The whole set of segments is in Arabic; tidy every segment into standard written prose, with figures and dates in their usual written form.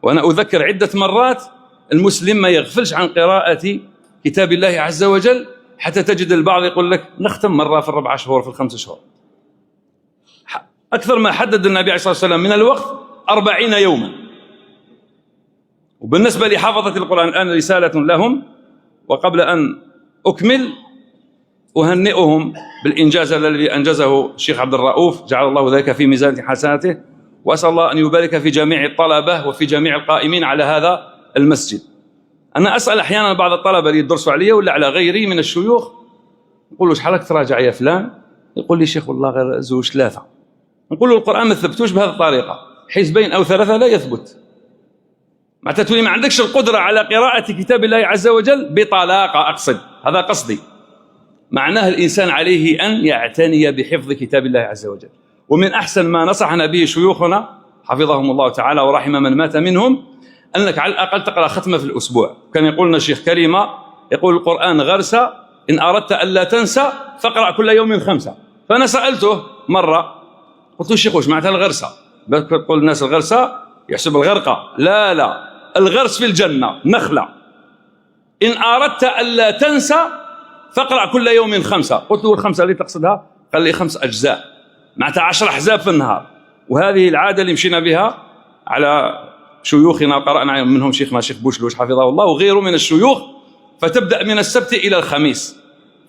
وأنا أذكر عدة مرات المسلم ما يغفلش عن قراءة كتاب الله عز وجل، حتى تجد البعض يقول لك نختم مرة في ال4 شهور في ال5 شهور. أكثر ما حدد النبي عليه الصلاة والسلام من الوقت 40 يوما. وبالنسبة لحافظة القرآن الآن رسالة لهم، وقبل أن أكمل أهنئهم بالإنجاز الذي أنجزه الشيخ عبد الرؤوف، جعل الله ذلك في ميزان حسناته، وأسأل الله أن يبارك في جميع الطلبة وفي جميع القائمين على هذا المسجد. أنا أسأل أحيانا بعض الطلبة اللي يدرسوا علي ولا على غيري من الشيوخ، نقول له شحالك تراجع يا فلان؟ يقول لي شيخ والله غير 2 3. نقول له القرآن ما ثبتوش بهذه الطريقة، حزبين أو 3 لا يثبت. معناتها تولي ما عندكش القدرة على قراءة كتاب الله عز وجل بطلاقة، أقصد هذا قصدي. معناه الإنسان عليه أن يعتني بحفظ كتاب الله عز وجل. ومن أحسن ما نصحنا به شيوخنا حفظهم الله تعالى ورحم من مات منهم، أنك على الأقل تقرأ ختمة في الأسبوع. كان يقول لنا الشيخ كلمة، يقول القرآن غرسة، إن أردت ألا تنسى فاقرأ كل يوم 5. فأنا سألته مرة قلت له الشيخ وش معناتها الغرسة؟ تقول الناس الغرسة يحسب الغرقة، لا الغرس في الجنة نخلة. إن أردت ألا تنسى فاقرأ كل يوم 5. قلت له ال5 اللي تقصدها؟ قال لي 5 أجزاء، معناتها 10 أحزاب في النهار. وهذه العادة اللي مشينا بها على شيوخنا، قرأنا منهم شيخنا شيخ بوشلوش حفظه الله وغيره من الشيوخ. فتبدأ من السبت إلى الخميس،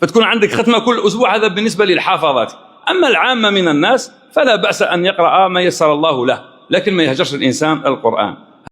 فتكون عندك ختمة كل أسبوع. هذا بالنسبة للحافظات. أما العامة من الناس فلا بأس أن يقرأ ما يسر الله له، لكن ما يهجرش الإنسان القرآن.